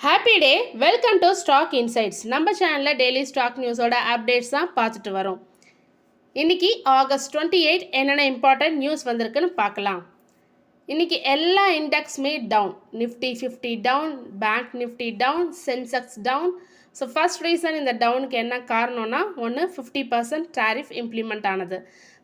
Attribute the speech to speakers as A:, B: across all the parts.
A: Happy day! Welcome to stock insights. நம்ம சேனலில் daily stock நியூஸோட updates தான் பார்த்துட்டு வரோம். இன்றைக்கி ஆகஸ்ட் 28 என்னென்ன இம்பார்ட்டன்ட் நியூஸ் வந்திருக்குன்னு பார்க்கலாம். இன்றைக்கி எல்லா இண்டெக்ஸுமே down. Nifty 50 down, bank Nifty down, Sensex down. So first reason இந்த டவுனுக்கு என்ன காரணம்னா, ஒன்று 50% டேரிஃப் இம்ப்ளிமெண்ட் ஆனது.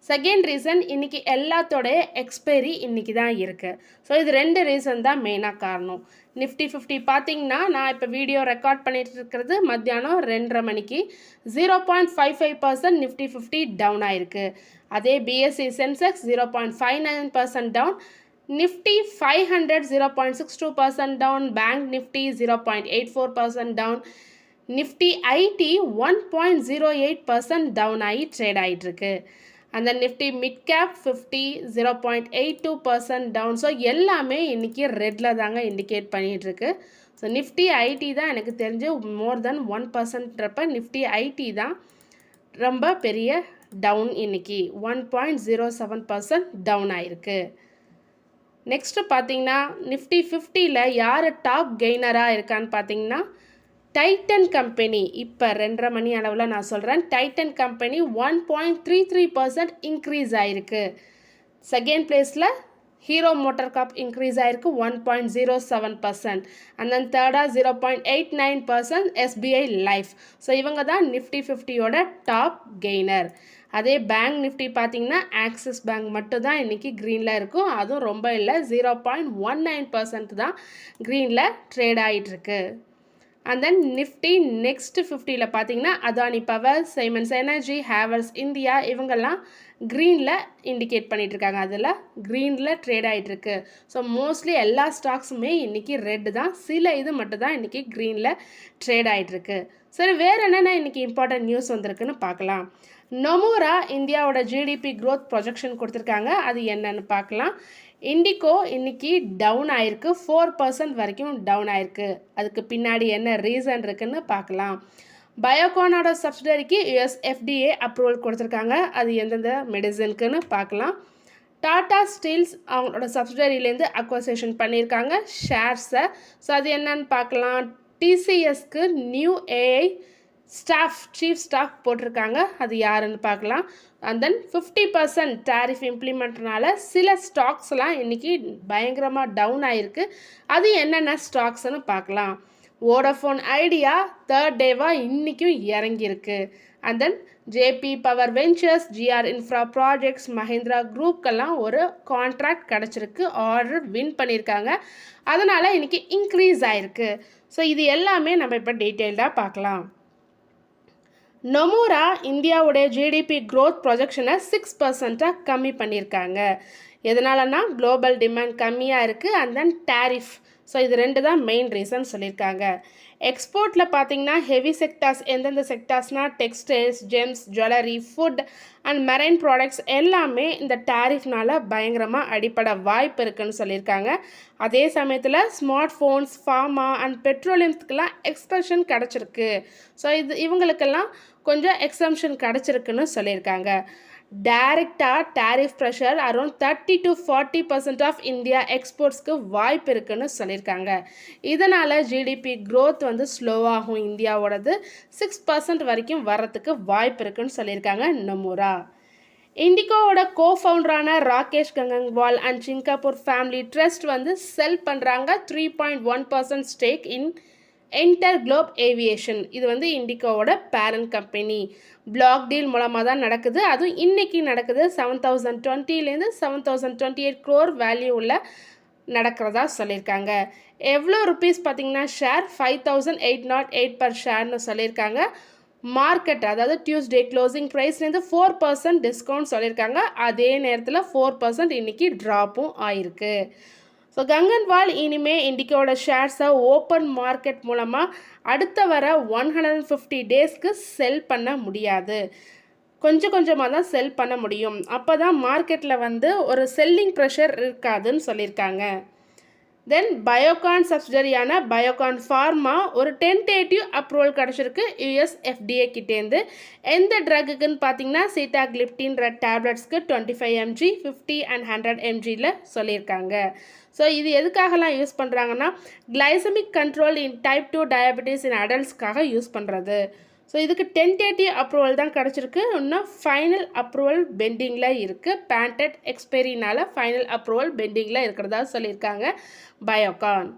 A: செகண்ட் ரீசன் இன்றைக்கி எல்லாத்தோடைய எக்ஸ்பைரி இன்றைக்கி தான் இருக்குது. ஸோ இது ரெண்டு ரீசன் தான் மெயினாக காரணம். நிஃப்டி 50 பார்த்தீங்கன்னா, நான் இப்போ வீடியோ ரெக்கார்ட் பண்ணிட்டு இருக்கிறது மத்தியானம் 2:30 மணிக்கு 0.55% நிஃப்டி 50 டவுன் ஆயிருக்கு. அதே BSE Sensex 0.59% down, Nifty 500 0.62% down, bank Nifty 0.84% down, Nifty IT 1.08% down ஆகி ட்ரேட் ஆகிட்டுருக்கு. அந்த Nifty midcap 50 0.82% down. So எல்லாமே இன்றைக்கி ரெட்டில் தாங்க இண்டிகேட் பண்ணிகிட்ருக்கு. ஸோ நிஃப்டி ஐடி தான் எனக்கு தெரிஞ்சு மோர் தென் 1%ன்றப்ப நிஃப்டி ஐடி தான் ரொம்ப பெரிய டவுன். இன்றைக்கி 1.07% டவுன் ஆகிருக்கு. நெக்ஸ்ட்டு பார்த்தீங்கன்னா, நிஃப்டி 50ல் யார் டாப் கெய்னராக இருக்கான்னு பார்த்தீங்கன்னா, டைட்டன் கம்பெனி. இப்போ 2:30 மணி அளவில் நான் சொல்கிறேன். டைட்டன் கம்பெனி 1.33% இன்க்ரீஸ் ஆகிருக்கு. செகண்ட் பிளேஸில் ஹீரோ மோட்டார் கார்ப் இன்க்ரீஸ் ஆகிருக்கு 1.07%. அண்ட் தென் தேர்டாக 0.89% எஸ்பிஐ லைஃப். ஸோ இவங்க தான் நிஃப்டி 50யோட டாப் கெய்னர். அதே பேங்க் நிஃப்டி பார்த்தீங்கன்னா, ஆக்சிஸ் பேங்க் மட்டும் தான் இன்றைக்கி க்ரீனில் இருக்கும். அதுவும் ரொம்ப இல்லை, 0.19% தான் க்ரீனில் ட்ரேட் ஆகிட்டுருக்கு. அண்ட் தென் நிஃப்டி நெக்ஸ்ட் 50ல் பார்த்தீங்கன்னா, Adani power, Siemens energy, Havells India இவங்கெல்லாம் க்ரீனில் இண்டிகேட் பண்ணிகிட்ருக்காங்க. அதில் க்ரீனில் ட்ரேட் ஆகிட்டுருக்கு. ஸோ மோஸ்ட்லி எல்லா ஸ்டாக்ஸுமே இன்றைக்கி ரெட்டு தான். சில இது மட்டும் தான் இன்றைக்கி க்ரீனில் ட்ரேட் ஆகிட்டுருக்கு. சரி, வேறு என்னென்ன இன்றைக்கி இம்பார்ட்டன்ட் நியூஸ் வந்திருக்குன்னு பார்க்கலாம். நொமூரா இந்தியாவோட ஜிடிபி க்ரோத் ப்ரொஜெக்ஷன் கொடுத்துருக்காங்க. அது என்னன்னு பார்க்கலாம். இண்டிகோ இன்றைக்கி டவுன் ஆயிருக்கு, 4% வரைக்கும் டவுன் ஆயிருக்கு. அதுக்கு பின்னாடி என்ன ரீசன் இருக்குன்னு பார்க்கலாம். பயோகானோட சப்சிடரிக்கு யுஎஸ் எஃப்டிஏ அப்ரூவல் கொடுத்துருக்காங்க. அது எந்தெந்த மெடிசனுக்குன்னு பார்க்கலாம். டாடா ஸ்டீல்ஸ் அவங்களோட சப்சிடரியிலேருந்து அக்வசேஷன் பண்ணியிருக்காங்க ஷேர்ஸை. ஸோ அது என்னன்னு பார்க்கலாம். டிசிஎஸ்க்கு நியூ ஏஐ சீஃப் ஸ்டாஃப் போட்டிருக்காங்க. அது யாருன்னு பார்க்கலாம். அண்ட் தென் 50% டேரிஃப் இம்ப்ளிமெண்ட்னால சில ஸ்டாக்ஸ்லாம் இன்றைக்கி பயங்கரமாக டவுன் ஆகிருக்கு. அது என்னென்ன ஸ்டாக்ஸ்ன்னு பார்க்கலாம். வோடஃபோன் ஐடியா தேர்ட் டேவாக இன்றைக்கும் இறங்கியிருக்கு. And then JP power ventures, GR infra projects, Mahindra குரூப்க்கெல்லாம் ஒரு கான்ட்ராக்ட் கிடச்சிருக்கு, ஆர்டர் வின் பண்ணியிருக்காங்க. அதனால் இன்றைக்கி இன்க்ரீஸ் ஆகிருக்கு. ஸோ இது எல்லாமே நம்ம இப்போ டீட்டெயில்டாக பார்க்கலாம். நொமூரா இந்தியாவுடைய ஜிடிபி க்ரோத் ப்ரொஜெக்ஷனை 6% கம்மி பண்ணியிருக்காங்க. எதனாலனா குளோபல் டிமாண்ட் கம்மியாக இருக்குது. And then tariff. ஸோ இது ரெண்டு தான் மெயின் ரீசன் சொல்லியிருக்காங்க. எக்ஸ்போர்ட்டில் பார்த்தீங்கன்னா ஹெவி செக்டார்ஸ் எந்தெந்த செக்டார்ஸ்னால் textiles, gems, jewellery, food and marine products எல்லாமே இந்த டேரிஃப்னால் பயங்கரமாக அடிப்படை வாய்ப்பு இருக்குதுன்னு சொல்லியிருக்காங்க. அதே சமயத்தில் ஸ்மார்ட் ஃபோன்ஸ், ஃபார்மா அண்ட் பெட்ரோலியம்ஸ்க்கெல்லாம் எக்ஸ்பென்ஷன் கிடச்சிருக்கு. ஸோ இவங்களுக்கெல்லாம் கொஞ்சம் எக்ஸம்ஷன் கிடச்சிருக்குன்னு சொல்லியிருக்காங்க. டைரெக்டாக tariff pressure around 30 to 40% of India எக்ஸ்போர்ட்ஸ்க்கு வாய்ப்பு இருக்குன்னு சொல்லியிருக்காங்க. இதனால் ஜிடிபி க்ரோத் வந்து ஸ்லோவாகும். இந்தியாவோடது 6% வரைக்கும் வர்றதுக்கு வாய்ப்பு இருக்குன்னு சொல்லியிருக்காங்க நொமூரா. இண்டிகோவோட கோஃபவுண்டரான Rakesh Gangwal and Singapore family trust வந்து செல் பண்ணுறாங்க 3.1% stake in InterGlobe aviation. இது வந்து இண்டிகோவோட பேரண்ட் கம்பெனி. பிளாக் டீல் மூலமாக தான் நடக்குது. அதுவும் இன்றைக்கி நடக்குது. 7020லேருந்து 7028 crore வேல்யூ உள்ள நடக்கிறதா சொல்லியிருக்காங்க. எவ்வளோ ருபீஸ் பார்த்திங்கன்னா ஷேர் 5808 per ஷேர்னு சொல்லியிருக்காங்க. மார்க்கெட் அதாவது டியூஸ்டே க்ளோசிங் ப்ரைஸ்லேருந்து 4% டிஸ்கவுண்ட் சொல்லியிருக்காங்க. அதே நேரத்தில் 4% இன்றைக்கி ட்ராப்பும் ஆயிருக்கு. ஸோ கங்கன்வால் இனிமேல் இண்டிகோட ஷேர்ஸை ஓப்பன் மார்க்கெட் மூலமாக அடுத்த வர 150 டேஸ்க்கு செல் பண்ண முடியாது. கொஞ்சம் கொஞ்சமாக தான் செல் பண்ண முடியும். அப்போ தான் மார்க்கெட்டில் வந்து ஒரு செல்லிங் ப்ரெஷர் இருக்காதுன்னு சொல்லியிருக்காங்க. தென் பயோகான் சப்சிடரியான பயோகான் ஃபார்மா ஒரு டென்டேட்டிவ் அப்ரூவல் கிடச்சிருக்கு யூஎஸ் FDA கிட்டேருந்து. எந்த ட்ரக்குன்னு பார்த்தீங்கன்னா சீட்டாக்ளிப்டின்ற டேப்லெட்ஸ்க்கு 25 mg 50 and 100 mgயில் சொல்லியிருக்காங்க. ஸோ இது எதுக்காகலாம் யூஸ் பண்ணுறாங்கன்னா glycemic control in type 2 diabetes in அடல்ட்ஸ்க்காக யூஸ் பண்ணுறது. ஸோ இதுக்கு டென்டேட்டிவ் அப்ரூவல் தான் கிடச்சிருக்கு. இன்னும் ஃபைனல் அப்ரூவல் பெண்டிங்கில் இருக்குது. பேண்டட் எக்ஸ்பைரினால் ஃபைனல் அப்ரூவல் பெண்டிங்கில் இருக்கிறதா சொல்லியிருக்காங்க பயோகான்.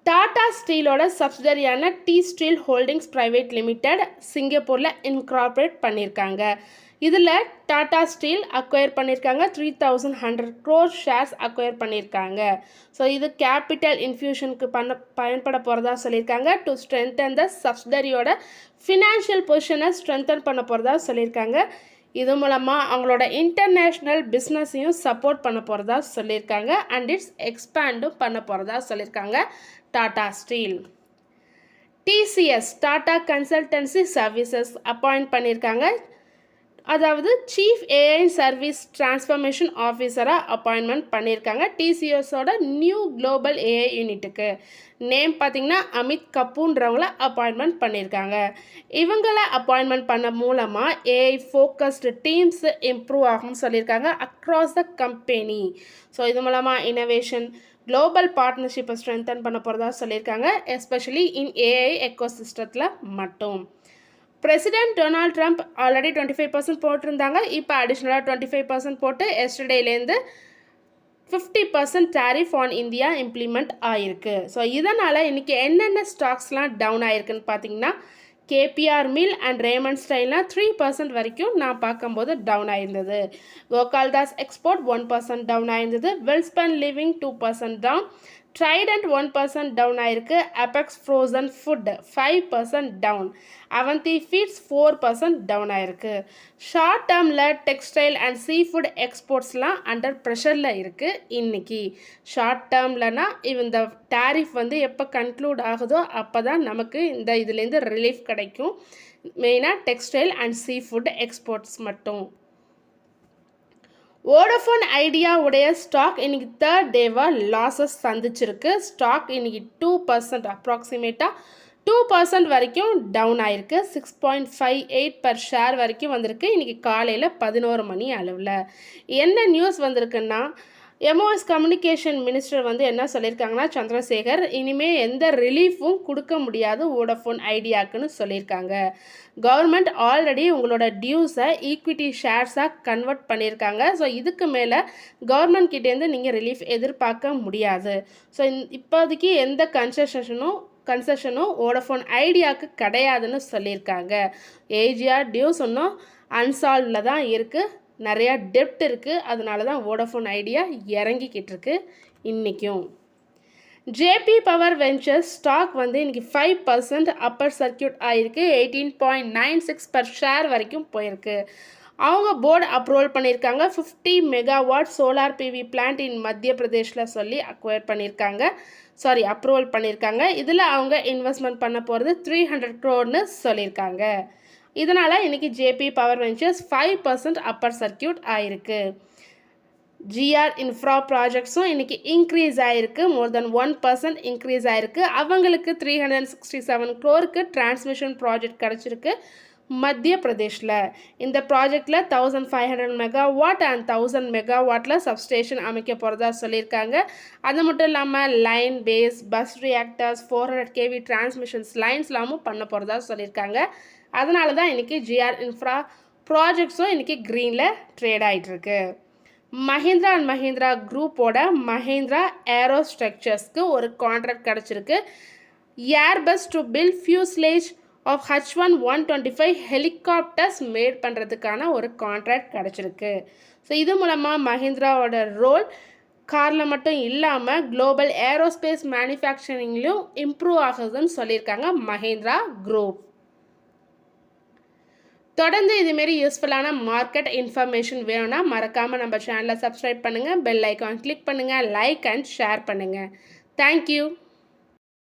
A: டாடா ஸ்டீலோட சப்சிடரியான T steel holdings private limited சிங்கப்பூரில் இன்கார்பரேட் பண்ணியிருக்காங்க. இதில் டாடா ஸ்டீல் அக்வயர் பண்ணியிருக்காங்க. 3100 crore ஷேர்ஸ் அக்வயர் பண்ணியிருக்காங்க. ஸோ இது கேபிட்டல் இன்ஃபியூஷனுக்கு பயன்பட போகிறதா சொல்லியிருக்காங்க. டு ஸ்ட்ரென்தன் த சப்சிடரியோட ஃபினான்ஷியல் பொசிஷனை ஸ்ட்ரென்தன் பண்ண போகிறதா சொல்லியிருக்காங்க. இது மூலமாக அவங்களோட இன்டர்நேஷ்னல் பிஸ்னஸையும் சப்போர்ட் பண்ண போகிறதா சொல்லியிருக்காங்க. அண்ட் இட்ஸ் எக்ஸ்பேண்டும் பண்ண போகிறதா சொல்லியிருக்காங்க Tata steel. TCS Tata consultancy services appoint பண்ணியிருக்காங்க. அதாவது சீஃப் ஏஐ சர்வீஸ் டிரான்ஸ்ஃபர்மேஷன் ஆஃபீஸராக அப்பாயின்மெண்ட் பண்ணியிருக்காங்க டிசிஎஸோட நியூ குளோபல் ஏஐ யூனிட்டுக்கு. நேம் பார்த்திங்கன்னா அமித் கபூர்ன்றவங்கள அப்பாயின்மெண்ட் பண்ணியிருக்காங்க. இவங்களை அப்பாயின்மெண்ட் பண்ண மூலமாக ஏஐ ஃபோக்கஸ்டு டீம்ஸ் இம்ப்ரூவ் ஆகும்னு சொல்லியிருக்காங்க அக்ராஸ் த கம்பெனி. ஸோ இது மூலமாக இனோவேஷன் குளோபல் பார்ட்னர்ஷிப்பை ஸ்ட்ரென்தன் பண்ண போகிறதா சொல்லியிருக்காங்க. எஸ்பெஷலி இன் ஏஐ எக்கோசிஸ்டத்தில் மட்டும். பிரசிடென்ட் டொனால்ட் ட்ரம்ப் ஆல்ரெடி 25% போட்டிருந்தாங்க. இப்போ அடிஷ்னலாக 25% போட்டு எஸ்டர்டேலேருந்து 50% டேரிஃப் ஆன் இந்தியா இம்ப்ளிமெண்ட் ஆகிருக்கு. ஸோ இதனால் இன்றைக்கி என்னென்ன ஸ்டாக்ஸ்லாம் டவுன் ஆகிருக்குன்னு பார்த்தீங்கன்னா கேபிஆர் மில் அண்ட் ரேமண்ட் ஸ்டைல்லாம் 3% வரைக்கும் நான் பார்க்கும்போது டவுன் ஆயிருந்தது. கோகால்தாஸ் எக்ஸ்போர்ட் 1% டவுன் ஆயிருந்தது. Welspun living 2% down. Trident 1% down ஆயிருக்கு. Apex frozen food 5% down. Avanti feeds 4% down ஆயிருக்கு. ஷார்ட் டேர்மில் டெக்ஸ்டைல் அண்ட் சீ ஃபுட் எக்ஸ்போர்ட்ஸ்லாம் அண்டர் ப்ரெஷரில் இருக்குது. இன்றைக்கி ஷார்ட் டேர்ம்லனா இந்த டேரிஃப் எப்போ கன்க்ளூட் ஆகுதோ அப்போ தான் நமக்கு இதுலேருந்து ரிலீஃப் கிடைக்கும். மெயினாக textile and sea food exports மட்டும். வோடஃபோன் ஐடியா உடைய ஸ்டாக் இன்றைக்கி தேர்ட் டேவாக லாஸஸ் சந்திச்சிருக்கு. ஸ்டாக் இன்றைக்கி 2% அப்ராக்சிமேட்டாக 2% வரைக்கும் டவுன் ஆயிருக்கு. 6.58 per ஷேர் வரைக்கும் வந்திருக்கு. இன்றைக்கி காலையில் 11 மணி அளவில். என்ன நியூஸ் வந்திருக்குன்னா எம்ஓஎஸ் கம்யூனிகேஷன் மினிஸ்டர் என்ன சொல்லியிருக்காங்கன்னா சந்திரசேகர் இனிமேல் எந்த ரிலீஃபும் கொடுக்க முடியாது வோடஃபோன் ஐடியாக்குன்னு சொல்லியிருக்காங்க. கவர்மெண்ட் ஆல்ரெடி உங்களோட டியூஸை ஈக்விட்டி ஷேர்ஸாக கன்வெர்ட் பண்ணியிருக்காங்க. ஸோ இதுக்கு மேலே கவர்மெண்ட் கிட்டேருந்து நீங்கள் ரிலீஃப் எதிர்பார்க்க முடியாது. ஸோ இப்போதைக்கு எந்த கன்செஷனும் வோடஃபோன் ஐடியாவுக்கு கிடையாதுன்னு சொல்லியிருக்காங்க. ஏஜிஆர் டியூஸ் இன்னும் அன்சால்வில் தான் இருக்குது. நிறையா டெப்ட் இருக்குது. அதனால தான் வோடஃபோன் ஐடியா இறங்கிக்கிட்டு இருக்கு. இன்றைக்கும் ஜேபி பவர் வெஞ்சர்ஸ் ஸ்டாக் இன்றைக்கி 5% அப்பர் சர்க்கியூட் ஆகிருக்கு. 18.96 per ஷேர் வரைக்கும் போயிருக்கு. அவங்க போர்டு அப்ரூவல் பண்ணியிருக்காங்க. 50 megawatt solar PV plant in மத்திய பிரதேஷில் சொல்லி அப்ரூவல் பண்ணியிருக்காங்க. இதில் அவங்க இன்வெஸ்ட்மெண்ட் பண்ண போகிறது 300 crore சொல்லியிருக்காங்க. இதனால் இன்றைக்கி JP power ventures 5% upper circuit ஆகிருக்கு. ஜிஆர் இன்ஃப்ரா ப்ராஜெக்ட்ஸும் இன்றைக்கி இன்க்ரீஸ் ஆகிருக்கு. மோர் தென் 1% இன்க்ரீஸ் ஆகிருக்கு. அவங்களுக்கு 367 crore டிரான்ஸ்மிஷன் ப்ராஜெக்ட் கிடச்சிருக்கு மத்திய பிரதேஷில். இந்த ப்ராஜெக்டில் 1500 மெகாவாட் அண்ட் 1000 மெகாவாட்டில் சப்ஸ்டேஷன் அமைக்க போகிறதா சொல்லியிருக்காங்க. அது மட்டும் இல்லாமல் line bays bus reactors 400 kV transmissions லைன்ஸ்லாமும் பண்ண போகிறதா சொல்லியிருக்காங்க. அதனால தான் இன்றைக்கி ஜிஆர் இன்ஃப்ரா ப்ராஜெக்ட்ஸும் இன்றைக்கி க்ரீனில் ட்ரேட் ஆகிட்டுருக்கு. மஹிந்திரா அண்ட் மஹிந்திரா குரூப்போட மஹிந்திரா ஏரோ ஸ்ட்ரக்சர்ஸ்க்கு ஒரு கான்ட்ராக்ட் கிடச்சிருக்கு. Airbus to build fuselage of H1-125 helicopters made பண்ணுறதுக்கான ஒரு கான்ட்ராக்ட் கிடச்சிருக்கு. ஸோ இது மூலமாக மஹிந்திராவோட ரோல் காரில் மட்டும் இல்லாமல் குளோபல் ஏரோஸ்பேஸ் மேனுஃபேக்சரிங்லேயும் இம்ப்ரூவ் ஆகுதுன்னு சொல்லியிருக்காங்க மஹிந்திரா குரூப். தொடர்ந்து இதுமாரி யூஸ்ஃபுல்லான மார்க்கெட் இன்ஃபர்மேஷன் வேணும்னா மறக்காமல் நம்ம சேனலை சப்ஸ்கிரைப் பண்ணுங்கள். பெல் ஐக்கான் கிளிக் பண்ணுங்கள். லைக் அண்ட் ஷேர் பண்ணுங்கள். தேங்க்யூ.